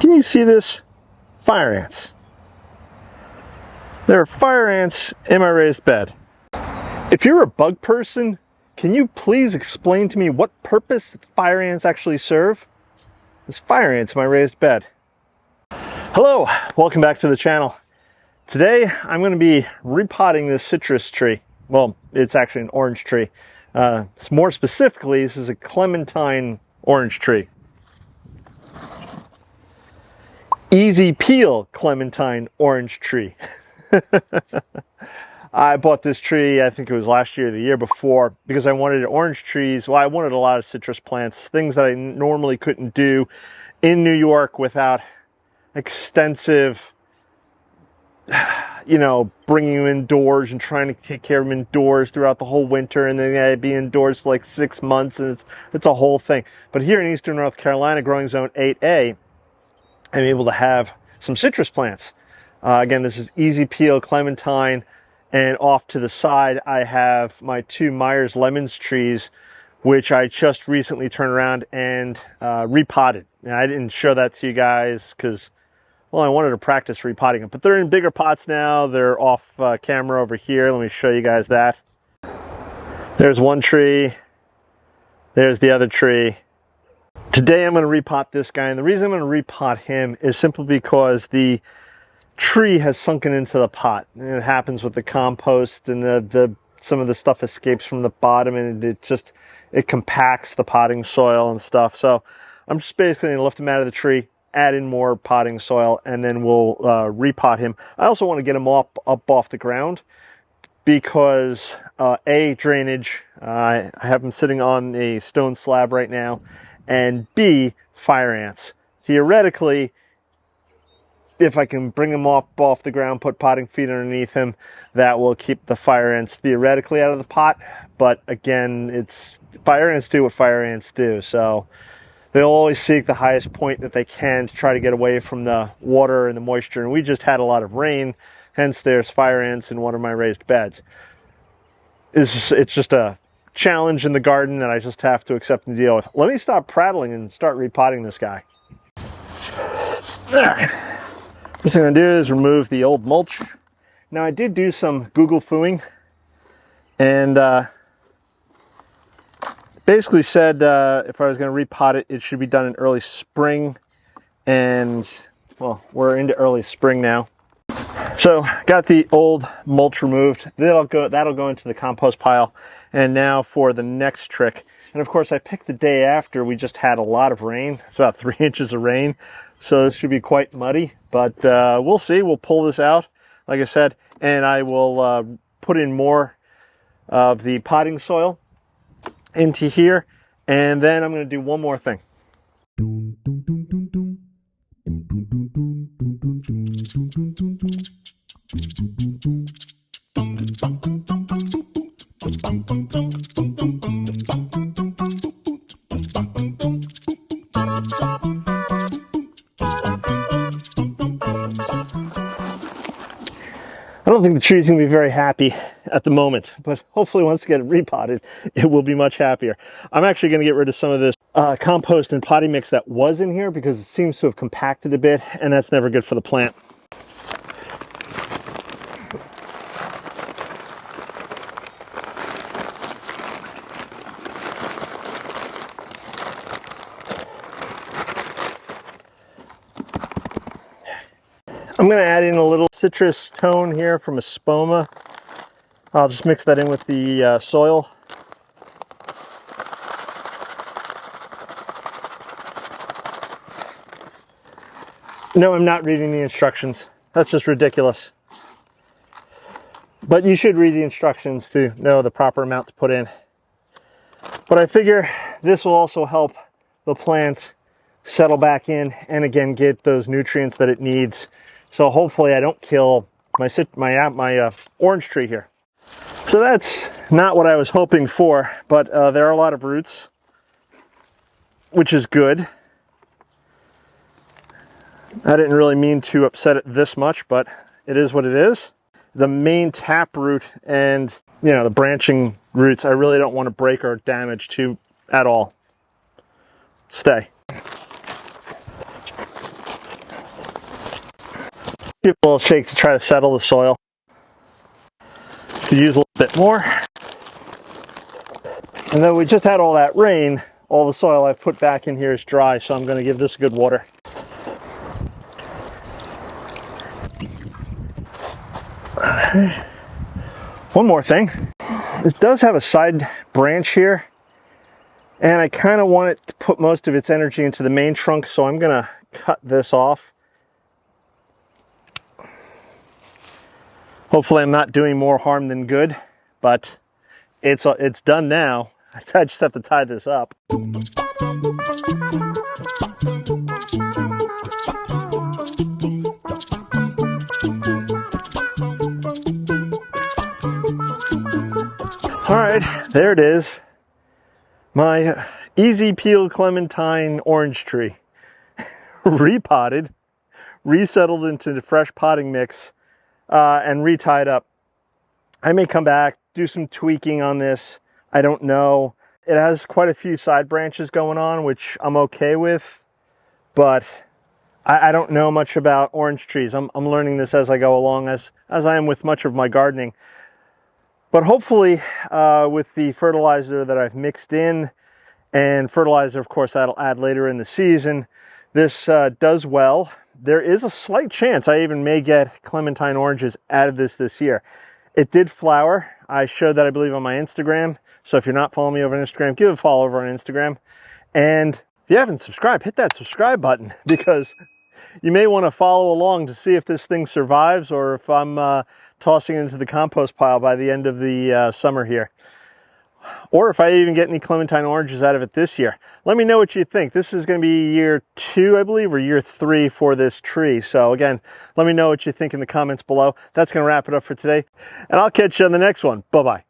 Can you see this? Fire ants. There are fire ants in my raised bed. If you're a bug person, can you please explain to me what purpose fire ants actually serve? There's fire ants in my raised bed. Hello, welcome back to the channel. Today I'm going to be repotting this citrus tree. Well, it's actually an orange tree. More specifically, this is a clementine orange tree. Easy peel clementine orange tree. I bought this tree, I think it was last year or the year before, because I wanted orange trees. Well, I wanted a lot of citrus plants, things that I normally couldn't do in New York without extensive, bringing them indoors and trying to take care of them indoors throughout the whole winter, and then I'd be indoors for like 6 months, and it's a whole thing. But here in Eastern North Carolina, growing zone 8A, I'm able to have some citrus plants. Again, this is easy peel clementine, and off to the side I have my 2 Myers lemons trees, which I just recently turned around and repotted. And I didn't show that to you guys because, well, I wanted to practice repotting them, but they're in bigger pots now. They're off camera over here. Let me show you guys that. There's one tree. There's the other tree. Today I'm going to repot this guy, and the reason I'm going to repot him is simply because the tree has sunken into the pot. And it happens with the compost, and some of the stuff escapes from the bottom, and it compacts the potting soil and stuff. So I'm just basically going to lift him out of the tree, add in more potting soil, and then we'll repot him. I also want to get him up off the ground because A, drainage. I have him sitting on a stone slab right now, and B, fire ants. Theoretically, if I can bring him off the ground, put potting feed underneath him, that will keep the fire ants theoretically out of the pot. But again, fire ants do what fire ants do. So they'll always seek the highest point that they can to try to get away from the water and the moisture. And we just had a lot of rain, hence there's fire ants in one of my raised beds. It's just a challenge in the garden that I just have to accept and deal with. Let me stop prattling and start repotting this guy. First thing I'm going to do is remove the old mulch. Now, I did do some Google fooing, and basically said if I was going to repot it, it should be done in early spring. And, well, we're into early spring now. So, got the old mulch removed. That'll go into the compost pile. And now for the next trick. And of course, I picked the day after we just had a lot of rain. It's about 3 inches of rain. So this should be quite muddy, but we'll see. We'll pull this out, like I said, and I will put in more of the potting soil into here, and then I'm going to do one more thing. I don't think the tree's going to be very happy at the moment, but hopefully once I get it repotted, it will be much happier. I'm actually going to get rid of some of this compost and potting mix that was in here because it seems to have compacted a bit, and that's never good for the plant. I'm going to add in a little citrus tone here from a spoma. I'll just mix that in with the soil. No, I'm not reading the instructions. That's just ridiculous. But you should read the instructions to know the proper amount to put in. But I figure this will also help the plant settle back in and again get those nutrients that it needs. So hopefully I don't kill my orange tree here. So that's not what I was hoping for, but there are a lot of roots, which is good. I didn't really mean to upset it this much, but it is what it is. The main tap root and, the branching roots, I really don't want to break or damage at all. Stay. Give it a little shake to try to settle the soil. Could use a little bit more. And then we just had all that rain. All the soil I've put back in here is dry, so I'm going to give this a good water. One more thing. This does have a side branch here, and I kind of want it to put most of its energy into the main trunk, so I'm going to cut this off. Hopefully I'm not doing more harm than good, but it's done now. I just have to tie this up. All right, there it is. My easy peel clementine orange tree. Repotted, resettled into the fresh potting mix, and retied up. I may come back, do some tweaking on this. I don't know. It has quite a few side branches going on, which I'm okay with, but I don't know much about orange trees. I'm learning this as I go along, as I am with much of my gardening. But hopefully, with the fertilizer that I've mixed in, and fertilizer, of course, that'll add later in the season, this does well. There is a slight chance I even may get clementine oranges out of this year. It did flower. I showed that, I believe, on my Instagram. So if you're not following me over on Instagram, give a follow over on Instagram. And if you haven't subscribed, hit that subscribe button, because you may want to follow along to see if this thing survives or if I'm tossing it into the compost pile by the end of the summer here. Or if I even get any clementine oranges out of it this year. Let me know what you think. This is going to be year 2, I believe, or year 3 for this tree. So again, let me know what you think in the comments below. That's going to wrap it up for today, and I'll catch you on the next one. Bye-bye.